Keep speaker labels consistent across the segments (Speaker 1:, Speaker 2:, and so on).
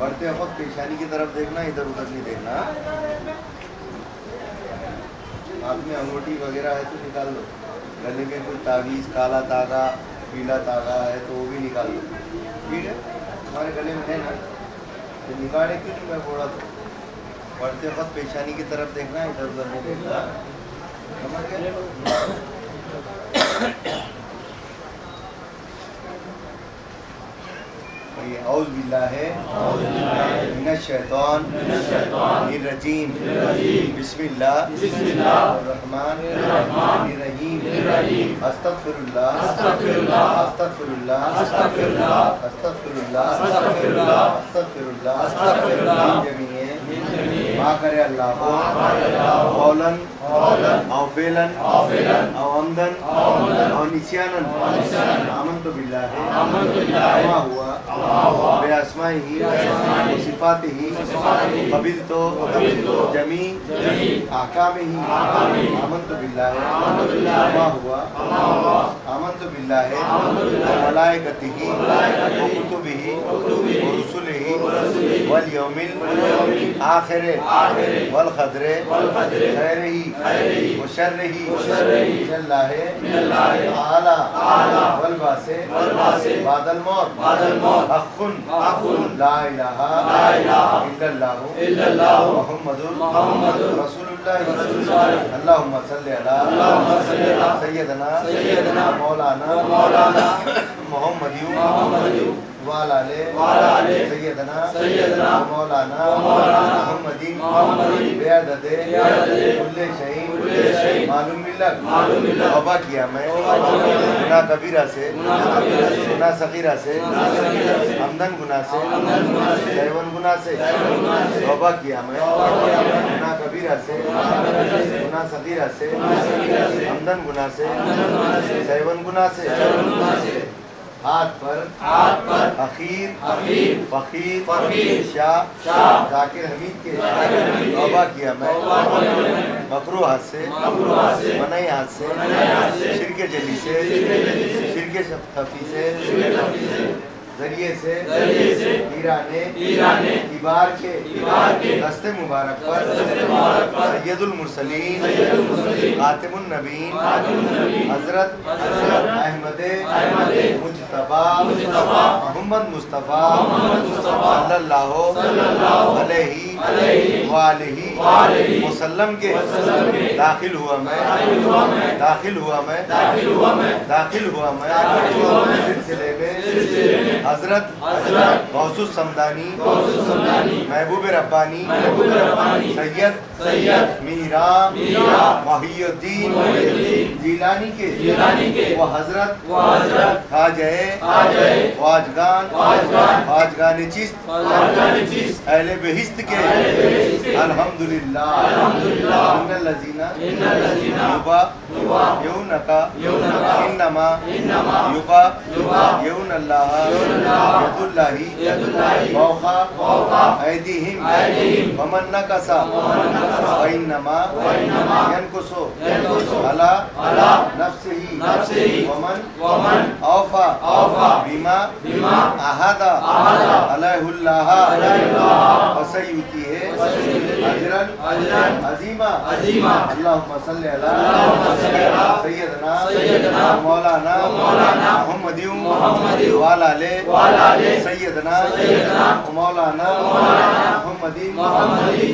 Speaker 1: पढ़ते वक्त पेशानी की तरफ देखना, इधर उधर नहीं देखना। हाथ में अंगूठी वगैरह है तो निकाल लो। गले में कोई तावीज़, काला तागा, पीला तागा है तो वो भी निकाल लो। ठीक है, हमारे गले में है ना, तो निकाले क्यों नहीं? मैं बोला तो पढ़ते वक्त पेशानी की तरफ देखना, इधर उधर नहीं देखना। समझ गए? औज़ बिल्लाहि मिनश शैतानिर रजीम बिस्मिल्लाहिर रहमानिर रहीम अस्तगफिरुल्लाह मा करे अल्लाह कौलन औ फ़िलन औ अमदन औ निस्यानन आमन्तु बिल्लाहि मा हुआ बेअस्माइही व सिफ़ातिही क़बिलतु जमी अहकामिही आमन्तु बिल्लाहि मा हुआ आमन्तु बिल्लाहि व मलाइकतिही व कुतुबिही व रुसुलिही वल यौमिल आखिर वल क़द्रि खैरिही व शर्रिही मिनल्लाहि ताआला वल बासे बादल मौत हक़्क़ुन ला इलाहा इल्लल्लाहु मुहम्मदुर रसूलुल्लाह अल्लाहुम्मा सल्लि अला सय्यदना मौलाना मुहम्मदिन वाला सय्यदना मौलाना मुहम्मदिन बेअददे कुल्ले शैइन मालूम मिल्लत तौबा किया मैं गुनाह कबीरा से, गुनाह सगीरा से, हमदन गुनाह से, सैवन गुनाह से तौबा किया मैं गुनाह कबीरा से, गुनाह सगीरा से, हमदन गुनाह से, सैवन गुनाह से। हाथ पर अखीर फकीर शाह जाकिर हमीद के तौबा किया मैं मकरूह हाथ से, मनाई हाथ से, शिरके जली से, शिरके खफी से, जरिए से ईराने इबार के दस्ते मुबारक पर सैयदुल मुरसलीन खातिमुन नबीन हजरत अहमद मुज्तबा मोहम्मद मुस्तफ़ा सल्लल्लाहु अलैहि वसल्लम के दाखिल हुआ मैं सिलसिले में हजरत गौसुस समदानी महबूब रब्बानी सैयद मीरा मोहियुद्दीन जीलानी के वो हजरत ख्वाजगान चिश्त अहले बेहिश्त के अल्हम्दुलिल्लाह इन्नल्लज़ीना युबाय्यूनका इन्नमा युबाय्यूनल्लाह यदुल्लाहि फौक़ा ऐदीहिम वमन नकसा फइन्नमा यनकुसु अला नफ्सिही वमन औफ़ा बिमा अहादा अलैहुल्लाह फसयुतीहि अजरन अज़ीमा अल्लाहुम्मा सल्लि अला सय्यदना मौलाना मुहम्मदिन वाला सैयदना मौलाना मुहम्मदिन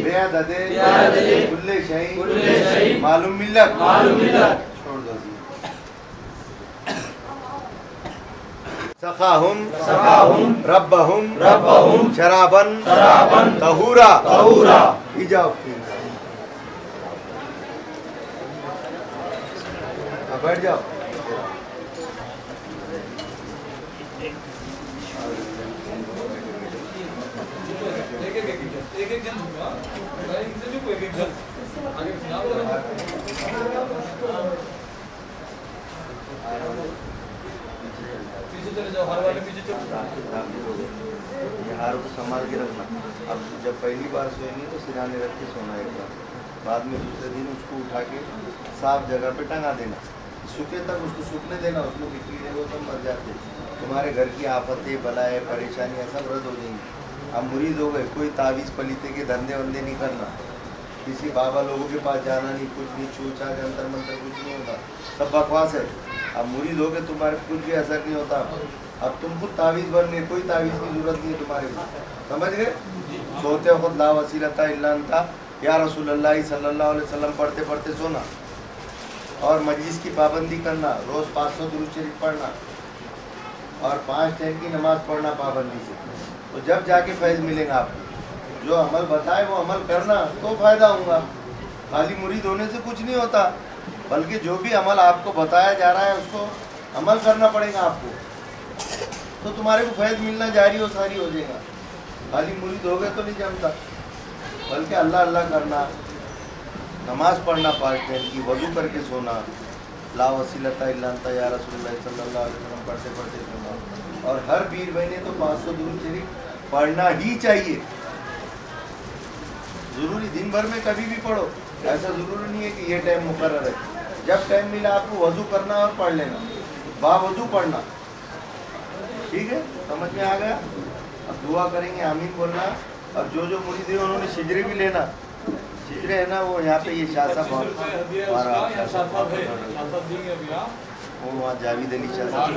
Speaker 1: बेअददे कुल्ले शैइन मालूम मिल्लत। छोड़ दो। सखाहुम रब्बहुम शराबन तहूरा। जाओ बैठ जाओ।
Speaker 2: एक जन झुका, इनसे झुको एक जन आगे सुना दो। पीछे चले जाओ, हर वाले पीछे चलो।
Speaker 1: ये हार को संभाल के रखना। अब जब पहली बार सोएंगे तो सिराने रख के सोना एक बार, बाद में दूसरे दिन उसको उठा के साफ जगह पे टंगा देना, सूखे तक उसको सूखने देना। उसमें कीड़े वो सब मर जाते। तुम्हारे घर की आफतें, बलाएं, परेशानियाँ सब रद्द हो जाएंगी। आप मुरीद हो गए, कोई तावीज़ पलीते के धंधे वंदे नहीं करना, किसी बाबा लोगों के पास जाना नहीं, कुछ नहीं, छूछा जंतर मंतर कुछ नहीं होता, सब बकवास है। अब मुरीद हो गए, तुम्हारे कुछ भी असर नहीं होता। अब तुम खुद तावीज़ बन गए, कोई तावीज़ की ज़रूरत नहीं है तुम्हारे को, समझ गए। सोते खुद ला वसीलता इल्ला अंता या रसूलुल्लाह सल्लल्लाहु अलैहि वसल्लम पढ़ते पढ़ते सोना, और मजलिस की पाबंदी करना, रोज़ 500 दुरूद शरीफ पढ़ना, और 5 टाइम की नमाज़ पढ़ना पाबंदी से। तो जब जाके फैज़ मिलेगा आपको, जो अमल बताए वो अमल करना, तो फ़ायदा होगा। खाली मुरीद होने से कुछ नहीं होता, बल्कि जो भी अमल आपको बताया जा रहा है उसको अमल करना पड़ेगा आपको, तो तुम्हारे को फैज़ मिलना जारी और सारी हो जाएगा। खाली मुरीद हो गए तो नहीं जमता, बल्कि अल्लाह अल्लाह करना, नमाज़ पढ़ना 5 टाइम की, वज़ू करके सोना, ला वसीलता इल्ला अंता या रसूलुल्लाह सल्लल्लाहु अलैहि वसल्लम पढ़ते पढ़ते सोना, और हर पीर महीने तो 500 दुरूद शरीफ पढ़ना ही चाहिए। ज़रूरी दिन भर में कभी भी पढ़ो, ऐसा ज़रूरी नहीं है कि ये टाइम मुकर्रर है। जब टाइम मिला आपको वज़ू करना और पढ़ लेना, बावज़ू पढ़ना, ठीक है, समझ में आ गया। अब दुआ करेंगे, आमीन बोलना। और जो जो मुरीद है उन्होंने शिजरे भी लेना, शिजरे है ना वो यहाँ पे, ये शाह साहब वो वहाँ जावेद अली शाह साहब,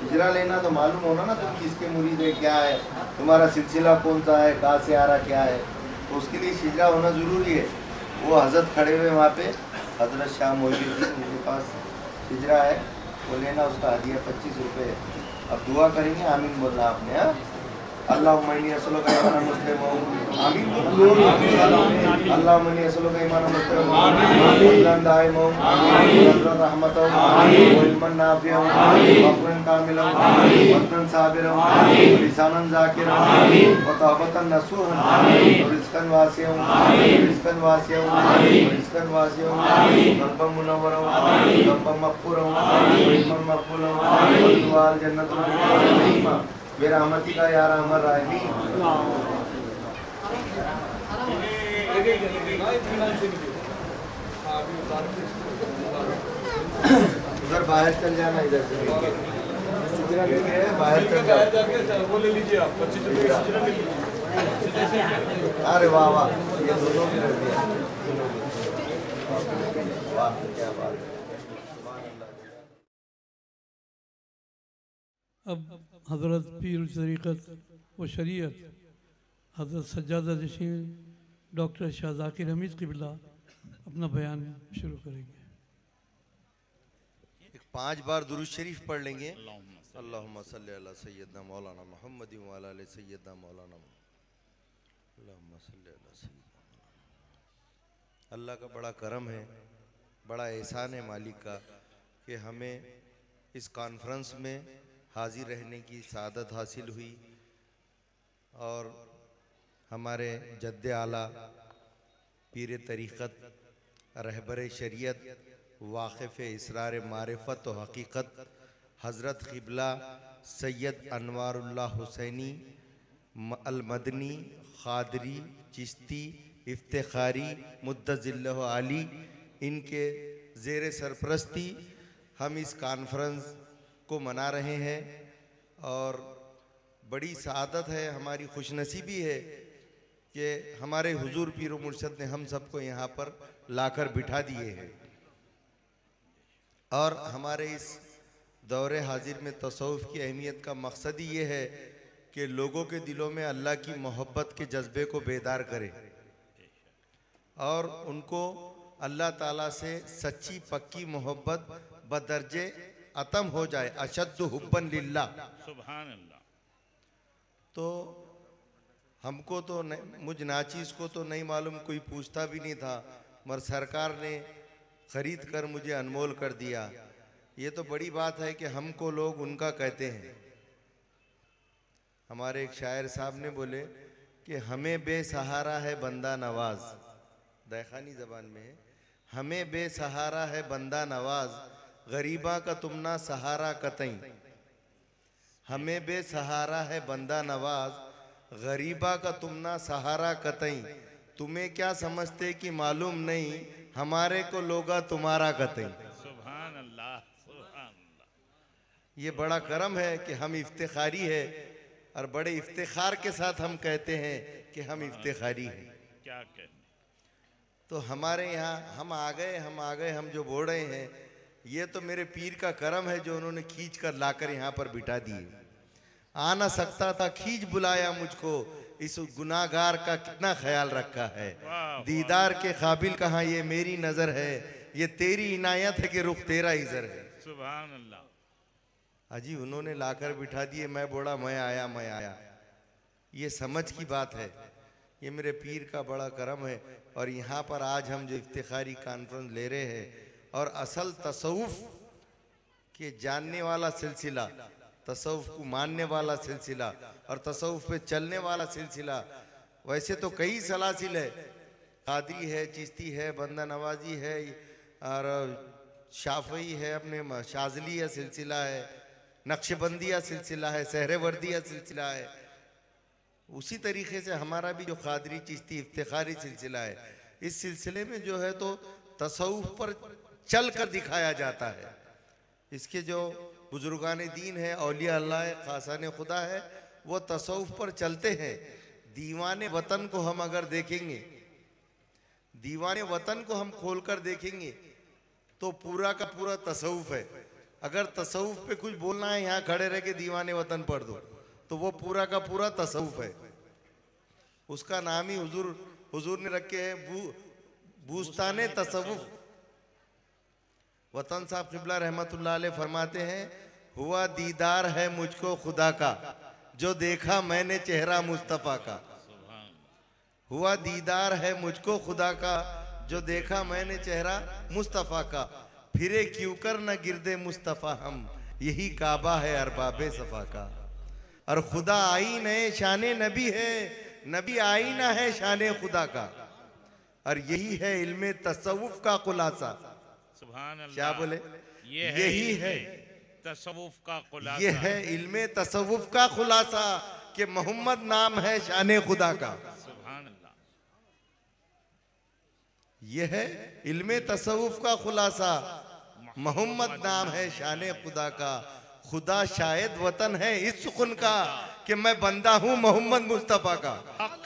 Speaker 1: हिजरा लेना तो मालूम होना ना तुम किसके मुरीद है, क्या है तुम्हारा सिलसिला, कौन सा है, कहाँ से आ रहा, क्या है, तो उसके लिए हिजरा होना ज़रूरी है। वो हज़रत खड़े हुए वहाँ पे, हज़रत शाह मोहिउद्दीन, उनके पास हिजरा है, वो लेना, उसका हदिया 25 रुपये है। अब दुआ करेंगे, आमीन बोलना आपने। हाँ, अल्लाहुम्मा इन्नी असअलुका ईमानन मुस्लिमा, आमीन बोलो, अल्लाहुम्मा इन्नी असअलुका ईमानन मुस्लिमा, क़ल्बन दाइमा, क़ल्बन रहमता, व इल्मन नाफ़िअ, व अक़लन कामिला, व क़ल्बन साबिरा, व लिसानन ज़ाकिरा, व तौबतन नसूहा, व रिज़्क़न वासिअ, रिज़्क़न वासिअ, रिज़्क़न वासिअ, क़ल्बन मुनव्वरा, क़ल्बन मग़फ़ूरा, व इल्मन मक़बूला, व दुआ जन्नतुल फ़िरदौस बेरहमती का यार अमर राही। उधर बाहर चल जाना, इधर से बाहर चल जाओ,
Speaker 2: वो ले लीजिए आप 25 रुपये का सिजरा ले लीजिए।
Speaker 1: अरे वाह वाह, ये दोनों भी रख दिया, वाह क्या बात है।
Speaker 3: अब हज़रत पीर तरीक़त व शरीयत हज़रत सज्जादा नशीन डॉक्टर शाह ज़ाकिर हमीद क़िबला अपना बयान शुरू करेंगे।
Speaker 1: 5 बार दुरूद शरीफ पढ़ लेंगे। अल्लाहुम्मा सल्ली अला सय्यदना मौलाना मुहम्मद व अला आलि सय्यदना मौलाना, अल्लाहुम्मा सल्ली अला सय्यदना मौलाना। अल्लाह का बड़ा करम है, बड़ा एहसान है मालिक का कि हमें इस कॉन्फ्रेंस में हाजिर रहने की सादत हासिल हुई, और हमारे जद्दे आला पीर तरीक़त, रहबर शरीयत, वाक़िफ़ इसरार मारिफत व हकीकत हज़रत क़िबला सैयद अनवारुल्लाह हुसैनी अल मदनी क़ादरी चिश्ती इफ्तिखारी मुद्दज़िल्लहु आली, इनके ज़ेर सरपरस्ती हम इस कॉन्फ्रेंस को मना रहे हैं। और बड़ी सआदत है, हमारी खुशनसीबी है कि हमारे हुजूर पीर मुर्शद ने हम सबको यहाँ पर लाकर बिठा दिए हैं। और हमारे इस दौरे हाजिर में तसव्वुफ़ की अहमियत का मकसद ही ये है कि लोगों के दिलों में अल्लाह की मोहब्बत के जज्बे को बेदार करे, और उनको अल्लाह ताला से सच्ची पक्की मोहब्बत बदर्जे अतम हो जाए, अशद्दु हुब्बन लिल्लाह, सुभान अल्लाह। तो हमको तो मुझ नाचीज़ को तो नहीं मालूम, कोई पूछता भी नहीं था, मगर सरकार ने ख़रीद कर मुझे अनमोल कर दिया। ये तो बड़ी बात है कि हमको लोग उनका कहते हैं। हमारे एक शायर साहब ने बोले कि हमें बेसहारा है बंदा नवाज, दैखानी ज़बान में है, हमें बेसहारा है बंदा नवाज, गरीबा का तुमना सहारा कतई। हमें बेसहारा है बंदा नवाज, गरीबा का तुमना सहारा कतई। तुम्हें क्या समझते कि मालूम नहीं, हमारे को लोगा तुम्हारा कतई। सुभान अल्लाह, सुभान अल्लाह। ये बड़ा करम है कि हम इफ्तिखारी है और बड़े इफ्तिखार के साथ हम कहते हैं कि हम इफ्तिखारी हैं।
Speaker 4: क्या कहने।
Speaker 1: तो हमारे यहाँ हम आ गए, हम जो बोल रहे हैं, ये तो मेरे पीर का करम है जो उन्होंने खींच कर लाकर यहाँ पर बिठा दिए। आ ना सकता था, खींच बुलाया मुझको, इस गुनाहगार का कितना ख्याल रखा है। दीदार के काबिल कहाँ ये मेरी नजर है, ये तेरी इनायत है कि रुख तेरा इज़र है।
Speaker 4: सुभान अल्लाह।
Speaker 1: अजी उन्होंने लाकर बिठा दिए, मैं बोला मैं आया। ये समझ की बात है, ये मेरे पीर का बड़ा करम है। और यहाँ पर आज हम जो इफ्तिखारी कॉन्फ्रेंस ले रहे हैं, और असल तसव्वुफ के जानने वाला सिलसिला, तसव्वुफ को मानने वाला सिलसिला और तसव्वुफ पे चलने वाला सिलसिला, वैसे तो कई सलासिल है, कादरी है, चिश्ती है, बंदा नवाजी है, और शाफई है, अपने शाजलिया सिलसिला है, नक्शबंदिया सिलसिला है, सहरेवर्दिया सिलसिला है। उसी तरीके से हमारा भी जो कादरी चिश्ती इफ्तिखारी सिलसिला है, इस सिलसिले में जो है तो तसव्वुफ पर चल कर दिखाया जाता है। इसके जो बुजुर्गान दीन है, औलिया अल्लाह है, खासाने खुदा है, वो तसव्वुफ पर चलते हैं। दीवाने वतन को हम अगर देखेंगे, दीवाने वतन को हम खोलकर देखेंगे तो पूरा का पूरा तसव्वुफ है। अगर तसव्वुफ पे कुछ बोलना है, यहाँ खड़े रह के दीवाने वतन पढ़ दो, तो वो पूरा का पूरा तसव्वुफ है। उसका नाम ही हुजूर ने रखे है बूस्ताने तसव्वुफ। वतन साहब क़िबला रहमतुल्लाह अलैह फरमाते हैं, हुआ दीदार है मुझको खुदा का, जो देखा मैंने चेहरा मुस्तफ़ा का। हुआ दीदार है मुझको खुदा का, जो देखा मैंने चेहरा मुस्तफ़ा का। फिरे क्यों कर न गिरदे मुस्तफ़ा हम, यही काबा है अरबाबे सफ़ा का। और खुदा आईना है शाने नबी है, नबी आईना है शाने खुदा का। और यही है इल्मे तसव्वुफ का खुलासा।
Speaker 4: सुभान अल्लाह।
Speaker 1: क्या बोले?
Speaker 4: यही है तसव्वुफ का खुलासा।
Speaker 1: ये है इल्मे तसव्वुफ का खुलासा कि मोहम्मद नाम है शाने खुदा का।
Speaker 4: सुभान अल्लाह।
Speaker 1: ये है इल्मे तसव्वुफ का खुलासा, मोहम्मद नाम है शाने खुदा का। खुदा शायद वतन है इस सुकुन का कि मैं बंदा हूं मोहम्मद मुस्तफा का।
Speaker 4: हक।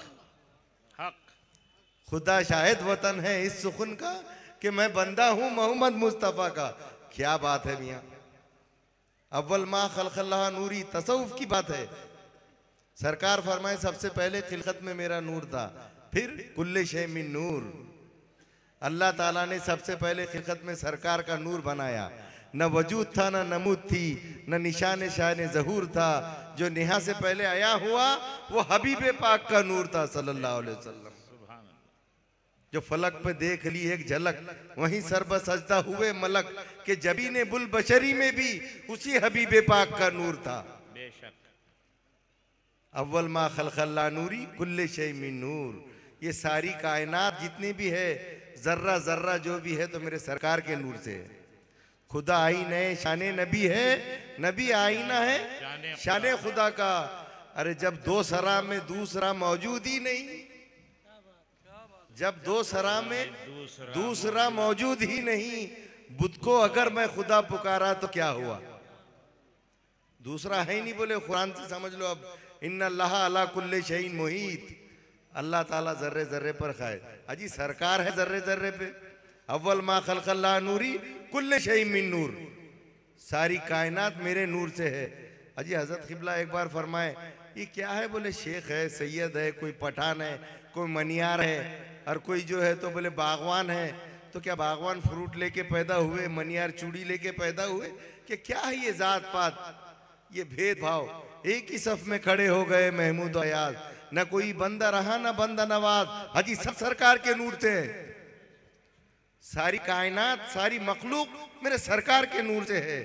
Speaker 1: खुदा शायद वतन है इस सुकुन का कि मैं बंदा हूं मोहम्मद मुस्तफा का। क्या बात है मियां। अव्वल मा खलक़ल्लाह नूरी, तसव्वुफ की बात है। सरकार फरमाए सबसे पहले खिलकत में मेरा नूर था, फिर कुल्ले शै मिन नूर। अल्लाह ताला ने सबसे पहले खिलकत में सरकार का नूर बनाया। न वजूद था, न नमूद थी, न निशान शान ज़हूर था। जो नेहा से पहले आया हुआ वो हबीब पाक का नूर था सल्लल्लाहु अलैहि वसल्लम। जो फलक पे देख ली एक झलक, वहीं सरब सजदा हुए मलक के जबीने बुल बशरी में भी उसी हबीब पाक का नूर था।
Speaker 4: बेशक।
Speaker 1: अव्वल मा खलक़ल्लाह नूरी कुल्ले शै मिन नूर। ये सारी कायनात जितनी भी है, जर्रा जर्रा जो भी है, तो मेरे सरकार के नूर से है। खुदा आईना है शाने नबी है, नबी आईना है शाने खुदा का। अरे जब दो सरा में दूसरा मौजूद ही नहीं, जब दो सरा में दूसरा मौजूद ही नहीं, बुत को अगर मैं खुदा पुकारा तो क्या हुआ? दूसरा है ही नहीं। बोले कुरान से समझ लो अब, इन्ना अल्लाह अला कुल्ले शैइन मुहीत। अल्लाह ताला जर्रे जर्रे पर खाए। अजी सरकार है जर्रे जर्रे पे। अव्वल मा खलक़ल्लाह नूरी कुल्ले शै मिन नूर। सारी कायनात मेरे नूर से है। अजी हजरत क़िबला एक बार फरमाए, ये क्या है? बोले शेख है, सैयद है, कोई पठान है, कोई मनियार है, और कोई जो है तो बोले बागवान है। तो क्या बागवान फ्रूट लेके पैदा हुए, मनियार चूड़ी लेके पैदा हुए? कि क्या है ये जात पात, ये भेदभाव? एक ही सफ में खड़े हो गए महमूद अयाज। न कोई बंदा रहा न बंदा नवाज। हाजी सब सरकार के नूर थे। सारी कायनात, सारी मखलूक मेरे सरकार के नूर से है।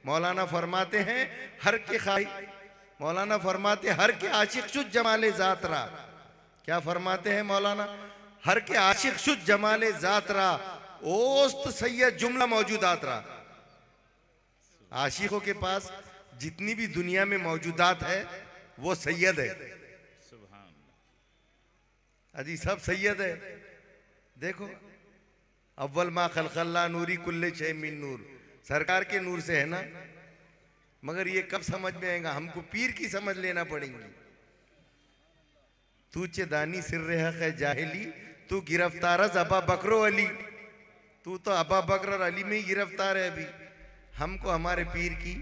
Speaker 1: मौलाना फरमाते हैं हर के खाई, मौलाना फरमाते हर के आशिक शुद्ध जमाले जातरा। क्या फरमाते हैं मौलाना? हर के आशिक शुद्ध जमाले जातरा, ओस्त सैयद जुमला मौजूदात रहा। आशिकों के पास जितनी भी दुनिया में मौजूदात है वो सैयद है। अजी सब सैयद है। देखो अव्वल मा खलक़ल्लाह नूरी कुल्ले शै मिन नूर, सरकार के नूर से है ना। मगर ये कब समझ में आएगा? हमको पीर की समझ लेना पड़ेगी। तू चे दानी सिर्रे हक है जाहिली, तू गिरफ्तारस अबा बकरो अली। तू तो अबा बकर और अली में ही गिरफ्तार है अभी। हमको हमारे पीर की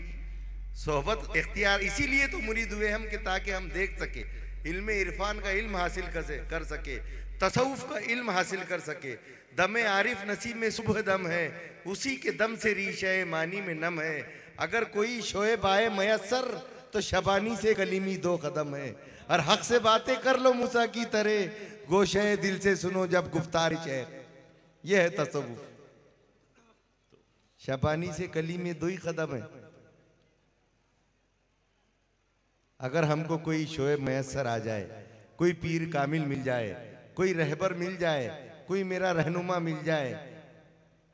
Speaker 1: सोहबत इख्तियार, इसीलिए तो मुरीद हुए हम कि ताकि हम देख सके, इल्म इरफान का इल्म हासिल कर सके, तसव्वुफ का इल्म हासिल कर सके। दम आरिफ नसीब में सुबह दम है, उसी के दम से रीशे मानी में नम है। अगर कोई शोएब आए मयसर तो शबानी से कलीमी दो कदम है। और हक से बातें कर लो मूसा की तरह, गोशे दिल से सुनो जब गुफ्तार शेख। यह है तसव्वुफ। शबानी से कलीमी दो ही कदम है। अगर हमको कोई शोएब मयसर आ जाए, कोई पीर कामिल मिल जाए, कोई रहबर मिल जाए, कोई मेरा रहनुमा मिल जाए।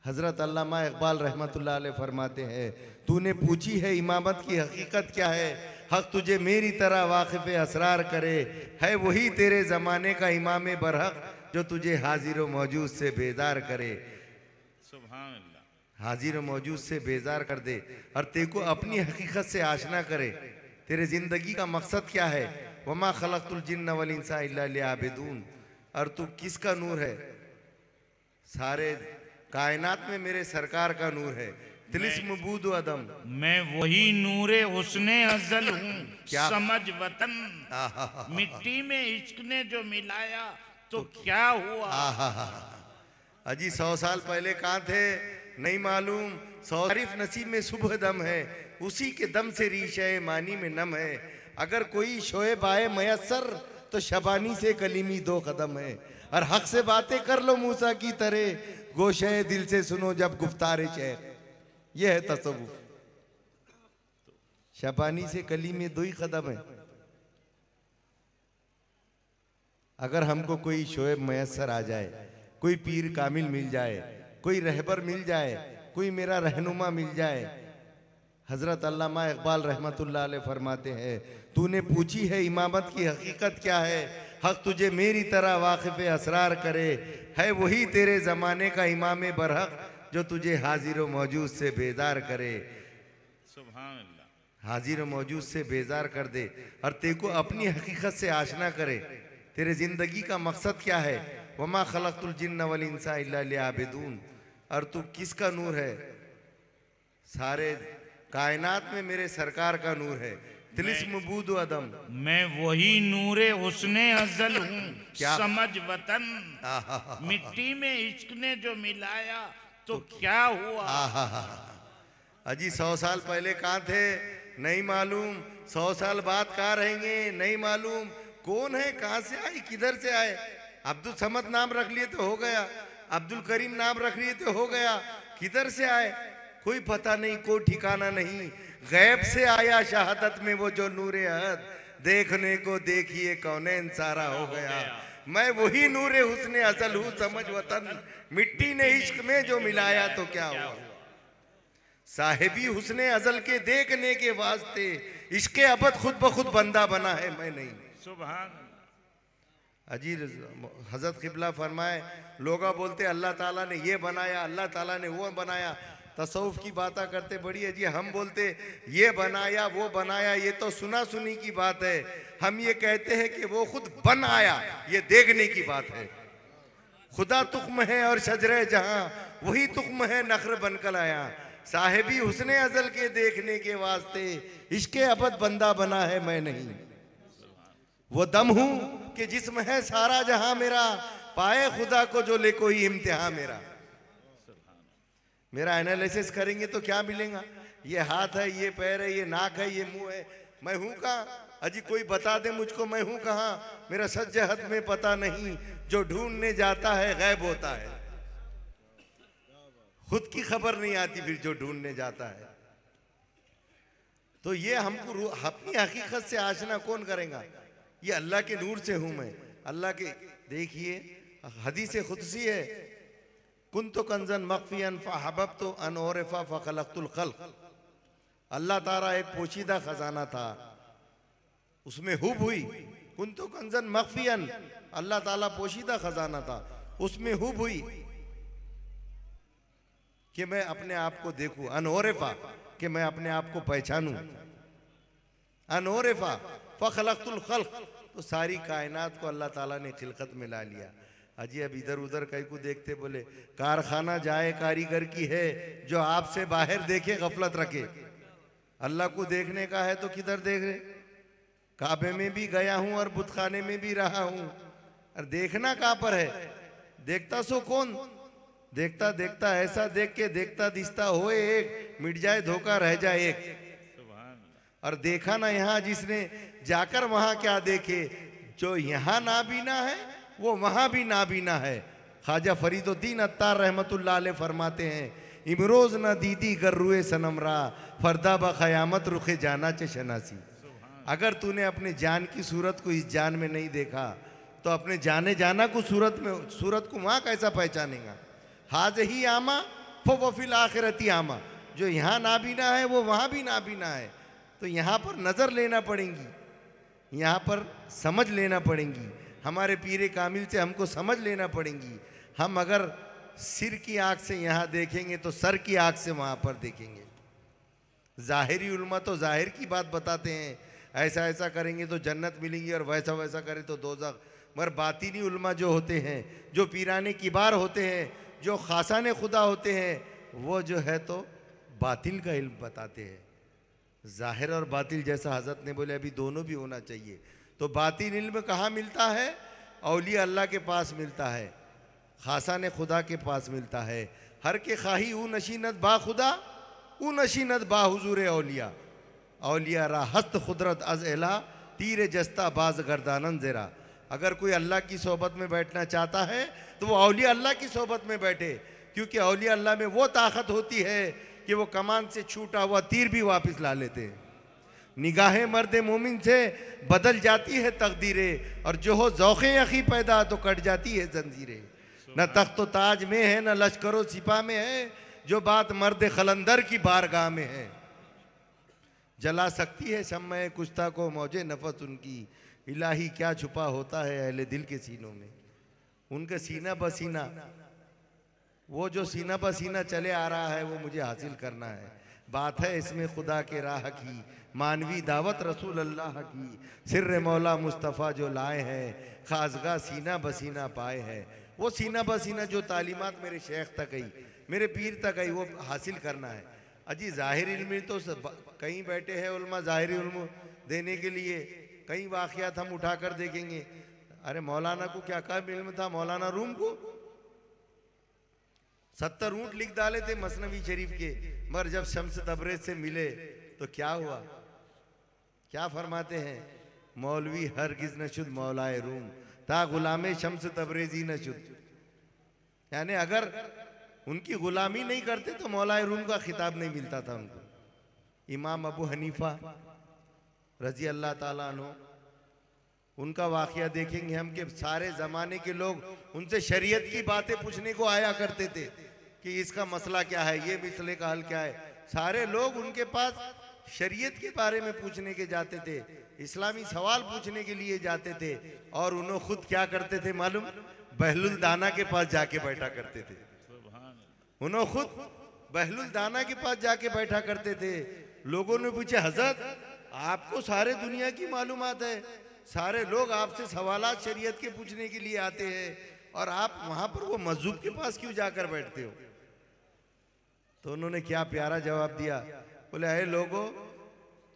Speaker 1: हजरत अल्लामा इकबाल रहमतुल्लाह अलैह फरमाते हैं, तूने पूछी है इमामत की हकीकत क्या है, हक तुझे मेरी तरह वाकिफ असरार करे। है वही तेरे ज़माने का इमाम बरहक जो तुझे हाजिर व मौजूद से बेजार करे।
Speaker 4: सुभान अल्लाह।
Speaker 1: हाजिर व मौजूद से बेजार कर दे और तेको अपनी हकीकत से आशना करे। तेरे जिंदगी का मकसद क्या है? वमा खलक़तुल जिन्ना वल इंसा इल्ला लियअबुदून। और तू किसका नूर है? सारे कायनात में मेरे सरकार का नूर है। तिलिस्म बूद अदम,
Speaker 4: मैं वही नूरे हुस्ने अज़ल हूँ।
Speaker 1: क्या?
Speaker 4: समझ वतन मिट्टी में इश्क ने जो मिलाया तो क्या हुआ।
Speaker 1: अजी 100 साल पहले कहाँ थे नहीं मालूम। 100 तारीफ नसीब में सुबह दम है, उसी के दम से रीशे मानी में नम है। अगर कोई शोएब आए मयसर तो शबानी से कलीमी दो कदम है। और हक से बातें कर लो मूसा की तरह, गोशे दिल से सुनो जब गुफ्तार शेख। यह है तसव्वुफ। शबानी से कलीमी दो ही कदम है। अगर हमको कोई शोएब मयसर आ जाए, कोई पीर कामिल मिल जाए, कोई रहबर मिल जाए, कोई मेरा रहनुमा मिल जाए। हजरत अल्लामा इकबाल रहमतुल्लाह अलैह फरमाते हैं, तूने पूछी है इमामत की हकीकत क्या है, हक तुझे मेरी तरह वाकिफ असरार करे। है वही तेरे ज़माने का इमाम बरहक जो तुझे हाजिर व मौजूद से बेजार करे।
Speaker 4: सुभान अल्लाह।
Speaker 1: हाजिर व मौजूद से बेजार कर दे और तेको अपनी हकीकत से आशना करे। तेरे जिंदगी का मकसद क्या है? वमा खलक़तुल जिन्ना वल इंसा इल्ला लियअबुदून। और तू किसका नूर है? सारे कायनात में मेरे सरकार का नूर है। तिलिस्म बूद अदम,
Speaker 4: मैं वही नूरे हुस्ने अज़ल हूँ।
Speaker 1: क्या?
Speaker 4: समझ वतन मिट्टी में इश्क ने जो मिलाया तो क्या हुआ।
Speaker 1: अजी 100 साल पहले कहाँ थे नहीं मालूम। 100 साल बाद कहाँ रहेंगे नहीं मालूम। कौन है, कहाँ से आए, किधर से आए? अब्दुल समद नाम रख लिए तो हो गया, अब्दुल करीम नाम रख लिए तो हो गया। किधर से आए कोई पता नहीं, कोई ठिकाना नहीं। गैब से आया शहादत में वो जो नूरे अहद, देखने को देखिए कौनैन सारा हो गया। मैं वही नूरे हुस्ने अज़ल हूँ समझ वतन, मिट्टी ने इश्क में जो मिलाया तो क्या हुआ। साहिबी हुस्ने अज़ल के देखने के वास्ते इश्के अबद खुद ब खुद बंदा बना है, मैं नहीं।
Speaker 4: सुभान
Speaker 1: अजी हजरत क़िबला फरमाए, लोग बोलते अल्लाह ताला ने ये बनाया, अल्लाह ताला ने वो बनाया। तसव्वुफ की बातें करते बड़ी है जी। हम बोलते ये बनाया वो बनाया, ये तो सुना सुनी की बात है। हम ये कहते हैं कि वो खुद बन आया, ये देखने की बात है। खुदा तुख्म है और शजरे जहां, वही तुख्म है नखर बनकर आया। साहिबी हुस्ने अज़ल के देखने के वास्ते इश्के अबद बंदा बना है, मैं नहीं। वो दम हूं कि जिस्म है सारा जहां मेरा, पाए खुदा को जो ले कोई इम्तिहान मेरा। मेरा एनालिसिस करेंगे तो क्या मिलेगा? ये हाथ है, ये पैर है, ये नाक है, ये मुंह है। मैं हूं कहाँ? अजी कोई बता दे मुझको मैं हूं कहाँ। मेरा सच जहत में पता नहीं, जो ढूंढने जाता है गैब होता है। खुद की खबर नहीं आती फिर जो ढूंढने जाता है। तो ये हमको अपनी हकीकत से आशना कौन करेगा? ये अल्लाह के नूर से हूं मैं। अल्लाह के देखिए हदीस खुदसी है, कुन्तु कंजन मख्फियन फहबब्तु अन उरफ़ा फखलक़तुल खल्क़। अल्लाह ताला एक पोशीदा खजाना था, उसमें हुब हुई। कुन्तु कंजन मख्फियन, अल्लाह ताला पोशीदा खजाना था, उसमें हुब हुई कि मैं अपने आप को देखूं। अन उरफ़ा कि मैं अपने आप को पहचानूं। अनोरेफा फखलक़तुल खल्क़, तो सारी कायनात को अल्लाह ताला ने खिलकत में ला लिया। अजी अब इधर उधर कहीं को देखते बोले कारखाना जाए कारीगर की है, जो आपसे बाहर देखे गफलत रखे। अल्लाह को देखने का है तो किधर देख रहे? काबे में भी गया हूं और बुतखाने में भी रहा हूं, और देखना कहां पर है? देखता सो कौन? देखता देखता ऐसा देख के देखता दिसता होए एक, मिट जाए धोखा रह जाए एक। और देखा ना यहाँ जिसने, जाकर वहां क्या देखे? जो यहाँ नाबीना है वो वहां भी नाबीना है। ख्वाजा फरीदुद्दीन अत्तार रहमतुल्लाह अलैह फरमाते हैं, इमरोज न दीदी गर रुए सनमरा, फरदा ब क़यामत रुखे जाना चे शनासी। अगर तूने अपने जान की सूरत को इस जान में नहीं देखा तो अपने जाने जाना को सूरत को वहां कैसा पहचानेगा? हाज ही आमा फिल आखिरती आमा, जो यहाँ नाबीना है वो वहां भी नाबीना है। तो यहाँ पर नज़र लेना पड़ेगी, यहाँ पर समझ लेना पड़ेगी। हमारे पीरे कामिल से हमको समझ लेना पड़ेगी। हम अगर सिर की आँख से यहाँ देखेंगे तो सर की आँख से वहाँ पर देखेंगे। ज़ाहिरी उल्मा तो ज़ाहिर की बात बताते हैं, ऐसा ऐसा करेंगे तो जन्नत मिलेंगी और वैसा वैसा करें तो दोज़ख। मगर बातिनी उल्मा जो होते हैं, जो पीराने किबार होते हैं, जो खासाने खुदा होते हैं, वो जो है तो बातिल का इल्म बताते हैं। ज़ाहिर और बातिल जैसा हज़रत ने बोले अभी दोनों भी होना चाहिए। तो बातिन इल्म कहाँ मिलता है? औलिया अल्लाह के पास मिलता है, खासाने खुदा के पास मिलता है। हर के खाही ऊ नशीनत बा खुदा, ऊ नशीनत बा हुजूर औलिया। औलिया रा हस्त खुदरत अज एला, तीर जस्ता बाज गर्दानन ज़रा। अगर कोई अल्लाह की सोबत में बैठना चाहता है तो वो औलिया अल्लाह की सोबत में बैठे, क्योंकि औलिया अल्लाह में वो ताकत होती है कि वो कमान से छूटा हुआ तीर भी वापस ला लेते हैं। निगाहें मर्द मोमिन से बदल जाती है तकदीरें, और जो हो ज़ौक़े यक़ी पैदा तो कट जाती है जंजीरें। न तख्त व ताज में है न लश्कर सिपा में है, जो बात मर्द खलंदर की बारगाह में है। जला सकती है शम्मे कुश्ता को मौजे नफस उनकी, इलाही क्या छुपा होता है अहले दिल के सीनों में। उनके सीना बसीना, वो जो सीना बसीना चले आ रहा है वो मुझे हासिल करना है। बात है इसमें खुदा के राह की, मानवी दावत रसूल अल्लाह की। सिर्र मौला मुस्तफ़ा जो लाए हैं, खासगा सीना बसीना पाए हैं। वो सीना बसीना जो तालीमात मेरे शेख तक आई, मेरे पीर तक आई, वो हासिल करना है। अजी ज़ाहिरी इल्म तो कहीं बैठे हैं उल्मा ज़ाहिरी इल्म देने के लिए, कई वाक़यात हम उठाकर देखेंगे। अरे मौलाना को क्या कम इल्म था? मौलाना रूम को 70 ऊँट लिख डाले थे मसनवी शरीफ के, मगर जब शम्स तबरेज से मिले तो क्या हुआ? क्या फरमाते हैं? मौलवी हरगिज़ न शुद मौलाए रूम, ता गुलामे शम्स तबरेजी न शुद। यानी अगर उनकी गुलामी नहीं करते तो मौलाए रूम का खिताब नहीं मिलता था उनको। इमाम अबू हनीफा रजी अल्लाह ताला अन्हु, उनका वाक़या देखेंगे हम कि सारे ज़माने के लोग उनसे शरीयत की बातें पूछने को आया करते थे कि इसका मसला क्या है, ये मसले का हल क्या है। सारे लोग उनके पास शरीयत के बारे में पूछने के जाते थे, इस्लामी सवाल पूछने के लिए जाते थे। और उन्होंने खुद क्या करते थे मालूम? बहलुल दाना के पास जाके बैठा करते थे। उन्होंने खुद बहलुल दाना के पास जाके बैठा करते थे। लोगों ने पूछे हजरत आपको सारे दुनिया की मालूमात है, सारे लोग आपसे सवालात शरीयत के पूछने के लिए आते हैं, और आप वहां पर वो मजहब के पास क्यों जाकर बैठते हो? तो उन्होंने क्या प्यारा जवाब दिया, बोले अरे लोगों,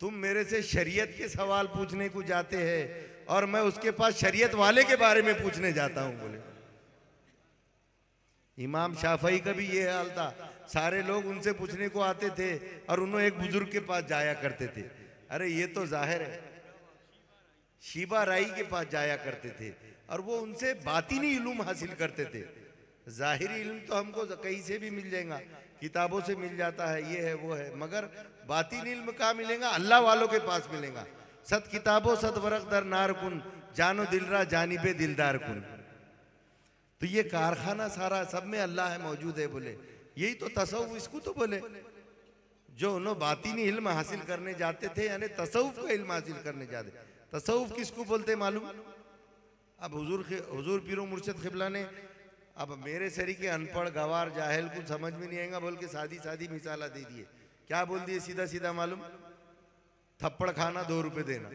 Speaker 1: तुम मेरे से शरीयत के सवाल पूछने को जाते हैं और मैं उसके पास शरीयत वाले के बारे में पूछने जाता हूं। बोले इमाम शाफई का भी ये हाल था, सारे लोग उनसे पूछने को आते थे और उन्होंने एक बुजुर्ग के पास जाया करते थे। अरे ये तो जाहिर है, शीबा राई के पास जाया करते थे और वो उनसे बातिनी इल्म हासिल करते थे। जाहिरी इल्म तो हमको कहीं से भी मिल जाएगा, किताबों से मिल जाता है, ये है वो है, मगर बातिनी इल्म कहाँ मिलेगा? अल्लाह वालों के पास मिलेगा। सत किताबों सत वरक दर नार कुन, जानो दिलरा जानिबे दिलदार कुन। तो ये कारखाना सारा सब में अल्लाह है मौजूद है। बोले यही तो तसव्वुफ, इसको तो बोले जो उन्होंने बातिनी इल्म हासिल करने जाते थे, यानी तसव्वुफ का इल्म हासिल करने जाते। तसव्वुफ किसको बोलते मालूम? अब हुजूर पीरो मुर्शिद क़िबला ने, अब मेरे सरी के अनपढ़ गवार जाहिल कुछ समझ में नहीं आएगा बोल के सादी सादी मिसाला दे दिए क्या बोल दिए सीधा सीधा मालूम? थप्पड़ खाना 2 रुपए देना।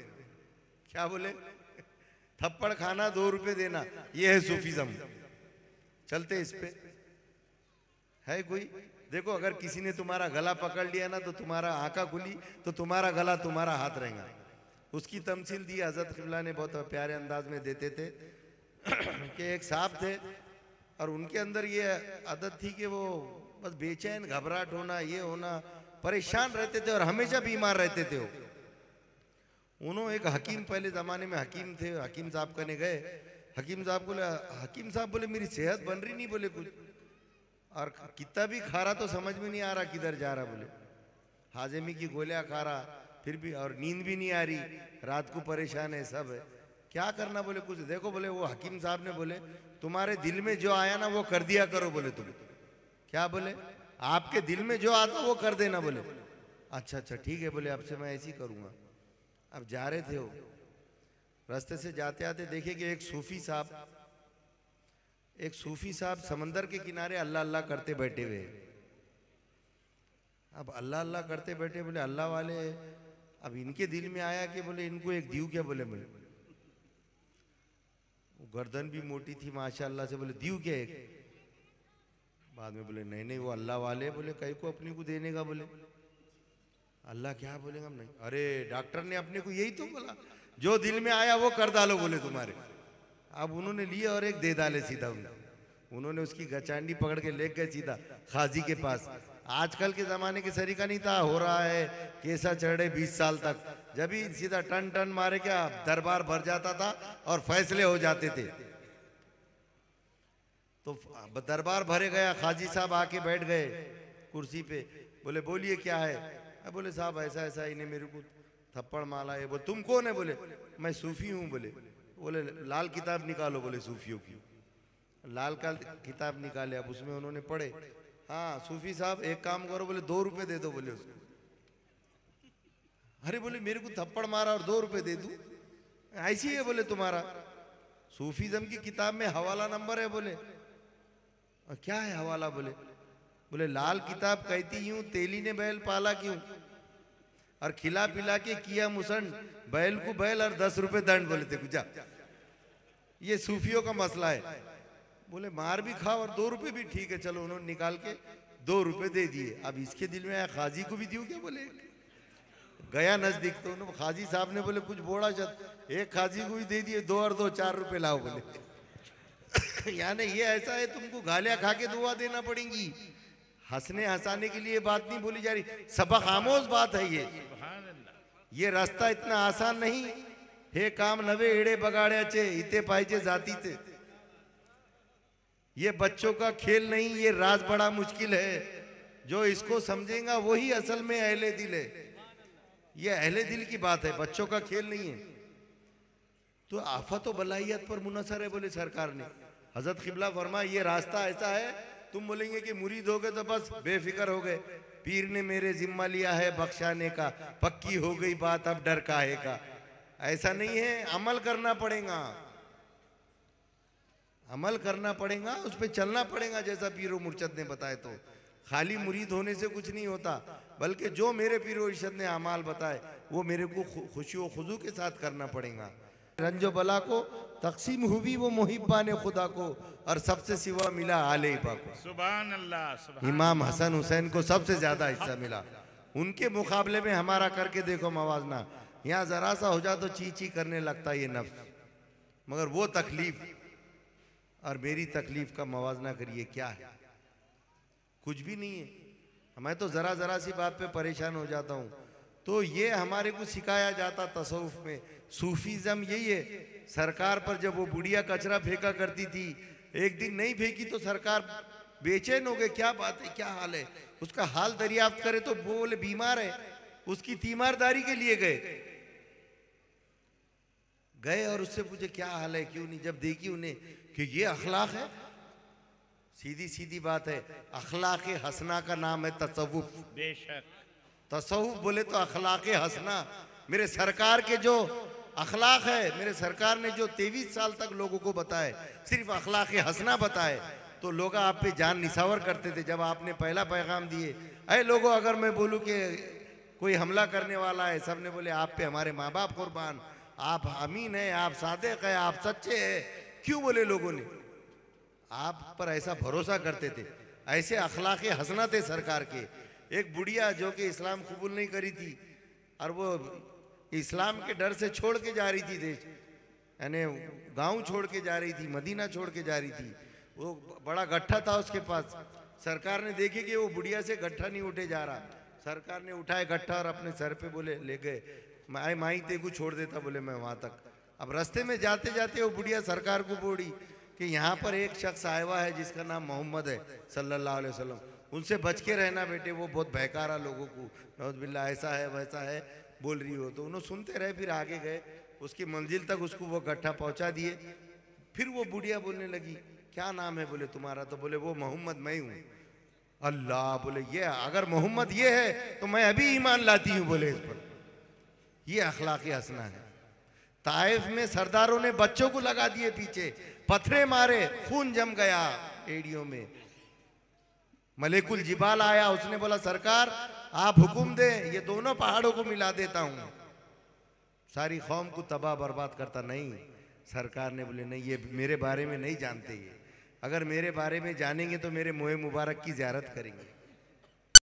Speaker 1: क्या बोले? थप्पड़ खाना 2 रुपए देना। ये है सूफीज्म। चलते इस पे है कोई? देखो, अगर किसी ने तुम्हारा गला पकड़ लिया ना तो तुम्हारा आंखा खुली तो तुम्हारा गला तुम्हारा हाथ रहेगा। उसकी तमसील दी हजरत क़िबला ने, बहुत प्यारे अंदाज में देते थे कि एक साहब थे और उनके अंदर ये आदत थी कि वो बस बेचैन, घबराहट होना, ये होना, परेशान रहते थे और हमेशा बीमार रहते थे। उन्होंने एक हकीम, पहले ज़माने में हकीम थे, हकीम साहब करने गए। हकीम साहब बोले, हकीम साहब बोले मेरी सेहत बन रही नहीं, बोले कुछ, और कितना भी खा रहा तो समझ में नहीं आ रहा किधर जा रहा। बोले हाजमी की गोलियां खा रहा फिर भी, और नींद भी नहीं आ रही, रात को परेशान है, सब है, क्या करना? बोले कुछ देखो। बोले वो हकीम साहब ने बोले तुम्हारे दिल में जो आया ना वो कर दिया करो। बोले तुम क्या? बोले आपके दिल में जो आता वो कर देना। बोले अच्छा अच्छा ठीक है, बोले अब से मैं ऐसे ही करूँगा। अब जा रहे थे वो, रास्ते से जाते आते देखे कि एक सूफी साहब समंदर के किनारे अल्लाह अल्लाह करते बैठे हुए। अब अल्लाह अल्लाह करते बैठे, बोले अल्लाह वाले, अब इनके दिल में आया कि बोले इनको एक दीव क्या? बोले मैं, गर्दन भी मोटी थी माशाअल्लाह से, बोले दीव क्या एक? बाद में बोले नहीं नहीं वो अल्लाह वाले, बोले कई को अपने को देने का? बोले अल्लाह क्या बोलेगा? हम नहीं। अरे डॉक्टर ने अपने को यही तो बोला, जो दिल में आया वो कर डालो बोले तुम्हारे। अब उन्होंने लिए और एक दे डाले सीधा। उन्होंने उसकी गचांडी पकड़ के ले गए सीधा खाजी के पास। आजकल के जमाने के सरीका नहीं था, हो रहा है केसा चढ़े 20 साल तक, जब ही सीधा टन टन मारे क्या दरबार भर जाता था और फैसले हो जाते थे। तो दरबार भरे गया, खाजी साहब आके बैठ गए कुर्सी पे। बोले बोलिए क्या है? बोले साहब ऐसा ऐसा, इन्हें मेरे को थप्पड़ मारा है। बोले तुम कौन है? बोले मैं सूफी हूँ। बोले लाल किताब निकालो। बोले सूफियों की लाल का किताब निकाले। अब उसमें उन्होंने पढ़े, हाँ सूफी साहब एक काम करो, बोले 2 रुपए दे दो। बोले उसको, अरे बोले मेरे को थप्पड़ मारा और 2 रुपए दे दूं? ऐसी है बोले तुम्हारा सूफीज्म की किताब में हवाला नंबर है। बोले और क्या है हवाला? बोले लाल किताब कहती यूं, तेली ने बैल पाला क्यों, और खिला पिला के किया मुसन, बैल को बैल और 10 रुपए दंड। बोले थे कुछ, ये सूफियों का मसला है। बोले मार भी खाओ और 2 रुपए भी ठीक है, चलो। उन्होंने निकाल के 2 रुपए दे दिए। अब इसके दिल में आया खाजी को भी दियो क्या? बोले गया नजदीक तो उन्होंने, खाजी साहब ने बोले कुछ बोड़ा चल, एक खाजी को भी दे दिए, 2 और 2 4 रुपए लाओ। बोले यानी ये ऐसा है, तुमको गालियां खा के दुआ देना पड़ेगी। हंसने हंसाने के लिए बात नहीं बोली जा रही, सबक आमोज बात है ये रास्ता इतना आसान नहीं। हे काम नवे एड़े बगाड़्याचे, इते पाहिजे जातीचे। ये बच्चों का खेल नहीं, ये राज बड़ा मुश्किल है। जो इसको समझेगा वही असल में अहले दिल है। ये अहले दिल की बात है, बच्चों का खेल नहीं है। तो आफत व बलाहियत पर मुनसर है बोले सरकार ने। हजरत क़िबला फरमा ये रास्ता ऐसा है, तुम बोलेंगे कि मुरीद हो गए तो बस बेफिक्र हो गए, पीर ने मेरे जिम्मा लिया है बख्शाने का, पक्की हो गई बात अब डर काहे का। ऐसा नहीं है, अमल करना पड़ेगा, अमल करना पड़ेगा, उस पर चलना पड़ेगा जैसा पीरो मुर्शद ने बताए। तो खाली मुरीद होने से कुछ नहीं होता, बल्कि जो मेरे पीरो मुर्शद ने अमाल बताए वो मेरे को खुशी व खुजू के साथ करना पड़ेगा। रंजो बला को तकसीम हुई वो मुहिब्बा ने खुदा को, और सबसे सिवा मिला आले इबा को।
Speaker 4: सुभान अल्लाह, सुभान
Speaker 1: इमाम हसन हुसैन को सबसे ज्यादा हिस्सा मिला। उनके मुकाबले में हमारा करके देखो मवाजना, यहाँ जरा सा हो जा तो ची ची करने लगता ये नफ्स, मगर वो तकलीफ और मेरी तकलीफ का मवाजना करिए क्या है? कुछ भी नहीं है। मैं तो जरा जरा सी बात पे परेशान हो जाता हूँ। तो ये हमारे को सिखाया जाता तसव्वुफ में, सूफीज्म यही है। सरकार पर जब वो बुढ़िया कचरा फेंका करती थी, एक दिन नहीं फेंकी तो सरकार बेचैन हो गए, क्या बात है, क्या हाल है। उसका हाल दरियाफ्त करे तो वो बोले बीमार है, उसकी तीमारदारी के लिए गए और उससे पूछे क्या हाल है, क्यों नहीं। जब देखी उन्हें कि ये अखलाक है, सीधी सीधी बात है, अखलाक हसना का नाम है तसव्वुफ।
Speaker 4: बेशक
Speaker 1: तसव्वुफ बोले तो अखलाक हसना। मेरे सरकार के जो अखलाक है, मेरे सरकार ने जो 23 साल तक लोगों को बताए, सिर्फ अखलाक हसना बताए, तो लोग आप पे जान निसावर करते थे। जब आपने पहला पैगाम दिए अरे लोगों, अगर मैं बोलूं कि कोई हमला करने वाला है, सब ने बोले आप पे हमारे माँ बाप कुर्बान, आप अमीन हैं, आप सादिक हैं, आप सच्चे हैं। क्यों बोले लोगों ने? आप पर ऐसा भरोसा करते थे, ऐसे अखलाक हसना थे सरकार के। एक बुढ़िया जो कि इस्लाम कबूल नहीं करी थी और वो इस्लाम के डर से छोड़ के जा रही थी देश, यानी गांव छोड़ के जा रही थी, मदीना छोड़ के जा रही थी। वो बड़ा गट्ठा था उसके पास। सरकार ने देखी कि वो बुढ़िया से गट्ठा नहीं उठे जा रहा, सरकार ने उठाए गट्ठा और अपने सर पे बोले ले गए, मैं माई तेगू छोड़ देता, बोले मैं वहां तक। अब रास्ते में जाते जाते वो बुढ़िया सरकार को बोली कि यहाँ पर एक शख्स आया हुआ है जिसका नाम मोहम्मद है सल्लल्लाहु अलैहि वसल्लम, उनसे बच के रहना बेटे, वो बहुत बहकारा लोगों को, नौज़ुबिल्लाह ऐसा है वैसा है बोल रही हो। तो उन्होंने सुनते रहे, फिर आगे गए, उसकी मंजिल तक उसको वो गट्ठा पहुंचा दिए। फिर वो बुढ़िया बोलने लगी क्या नाम है बोले तुम्हारा? तो बोले वो मोहम्मद मैं हूँ। अल्लाह, बोले ये अगर मोहम्मद ये है तो मैं अभी ईमान लाती हूँ, बोले इस पर। ये अखलाकी हसना है। ताइफ में सरदारों ने बच्चों को लगा दिए पीछे, पत्थरे मारे, खून जम गया एड़ियों में। मलेकुल जिबाल आया, उसने बोला सरकार आप हुक्म दे, ये दोनों पहाड़ों को मिला देता हूं, सारी कौम को तबाह बर्बाद करता। नहीं, सरकार ने बोले नहीं, ये मेरे बारे में नहीं जानते, ये अगर मेरे बारे में जानेंगे तो मेरे मुँह मुबारक की ज़ियारत करेंगे।